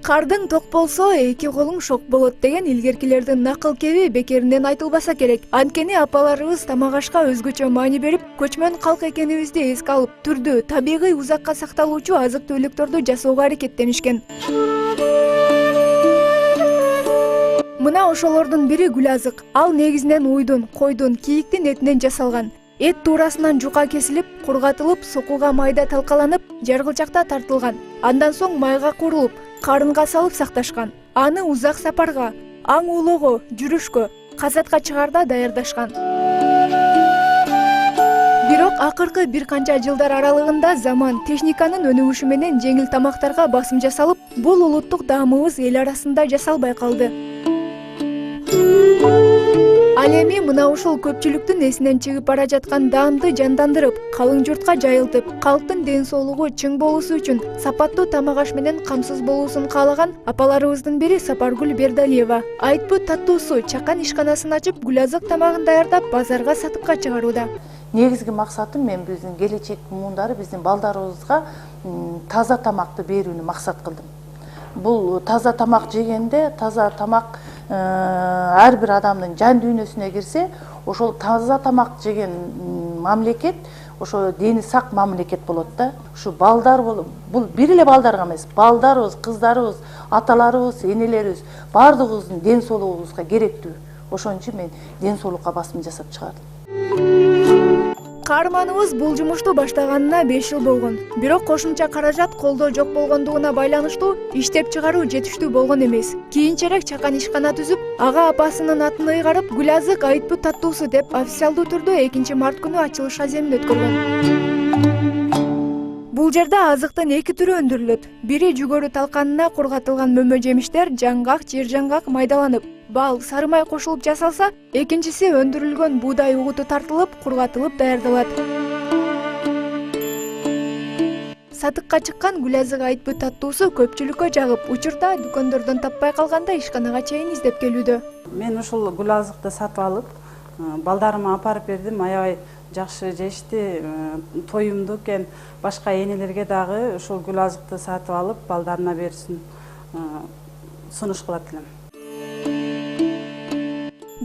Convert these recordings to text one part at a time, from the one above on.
Кардың ток болсо эки колуң шок болот деген илгеркилердин накыл кеби бекеринен айтылбаса керек. Анткени апаларыбыз тамак ашка өзгөчө маани берип, көчмөн калк экенибизди эске алып, түрдүү, табигый, узакка сакталуучу азык-түлүктөрдү жасоого аракеттенишкен. Мына ошолордун бири гүл азык. Ал негизинен уйдун, койдун, кийиктин этинен жасалган. Эт туурасынан жука кесилип, кургатылып, сокуга майда талкаланып, жаргылчакта тартылган. Андан соң майга куурулуп, карынга салып сакташкан. Аны узак сапарга, аң уулоого, жүрүшкө, казатка чыгаарда даярдашкан. Бирок акыркы бир канча жылдар аралыгында заман, техниканын өнүгүшү менен жеңил тамактарга басым жасалып, бул улуттук даамыбыз эл арасында жасалбай калды. Ал эми мына ушул көпчүлүктүн эсинен чыгып бара жаткан даамды жандандырып, калың журтка жайылтып, калктын ден соолугу чың болуусу үчүн сапаттуу тамак аш менен камсыз болуусун каалаган апаларыбыздын бири Сапаргүл Бердалиева айтпу таттуусу чакан ишканасын ачып, гүл азык тамагын даярдап, базарга сатыкка чыгарууда. Негизги максатым мен биздин келечек муундары биздин балдарыбызга таза тамакты берүүнү максат кылдым. Бул таза тамак жегенде, таза тамак ар бир адамдын жан дүйнөсүнө кирсе, ошол таза тамак жеген мамлекет, ошо дени сак мамлекет болот да. Ушу балдар бул бир эле балдарга эмес, балдарыбыз, кыздарыбыз, аталарыбыз, энелерибиз бардыгыбыздын ден соолугубузга керектүү. Ошон үчүн мен ден соолукка басым жасап чыгардым. Каарманыбыз бул жумушту баштаганына 5 жыл болгон. Бирок кошумча каражат колдо жок болгондугуна байланыштуу иштеп чыгаруу жетиштүү болгон эмес. Кийинчерээк чакан ишкана түзүп, ага апасынын атын ыйгарып, гүл азык айтпу таттуусу деп официалдуу түрдө 2-март күнү ачылыш аземин өткөргөн. Бул жерде азыктын 2 түрү өндүрүлөт. Бири жүгөрү талканына кургатылган мөмө жемиштер, жаңгак, жер жаңгак майдаланып, бал, сары май кошулуп жасалса, экинчиси өндүрүлгөн буудай угуту тартылып, кургатылып даярдалат. Сатыкка чыккан гүл азык айтпу таттуусу көпчүлүккө жагып, учурда дүкөндөрдөн таппай калганда ишканага чейин издеп келүүдө. Мен ушул гүл азыкты сатып алып, балдарыма апарып бердим, аябай жакшы жешти, тоюмдуу экен. Башка энелерге дагы ушул гүл азыкты сатып алып, балдарына берсин сунуш кылат элем.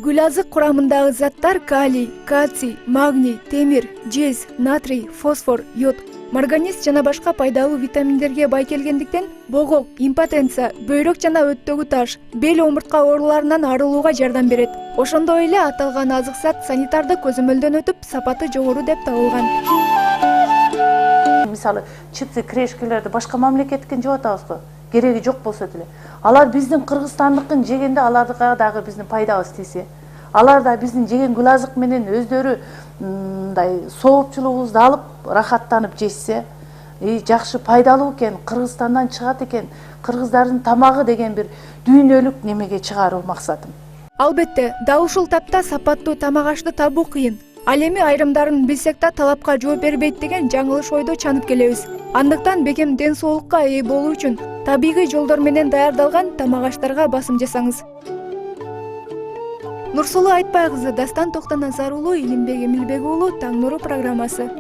Гүл азык курамындагы заттар калий, кальций, магний, темир, жез, натрий, фосфор, йод, марганец жана башка пайдалуу витаминдерге бай келгендиктен богок, импотенция, бөйрөк жана өттөгү таш, бел омуртка ооруларынан арылууга жардам берет. Ошондой эле аталган азык зат санитардык көзөмөлдөн өтүп, сапаты жогору деп табылган. Мисалы, чипсы, крешкилерди башка мамлекеттикин жеп атабыз го. Кереги жок болсо деле. Алар биздин кыргызстандыкын жегенде аларга дагы биздин пайдабыз тийсе, алар да биздин жеген гүл азык менен өздөрү мындай соопчулугубузду алып, рахаттанып жешсе, жакшы пайдалуу экен, Кыргызстандан чыгат экен, кыргыздардын тамагы деген бир дүйнөлүк немеге чыгаруу максатым. Албетте, дал ушул тапта сапаттуу тамак ашты табуу кыйын. Ал эми айрымдарын билсек да талапка жооп бербейт деген жаңылыш ойдо чанып келебиз. Андыктан бекем ден соолукка ээ болуу үчүн табигый жолдор менен даярдалган тамак аштарга басым жасаңыз. Нурсулуу Айтбай кызы, Дастан Токтоназар уулу, Илимбек Эмилбек уулу, Таң нуру программасы.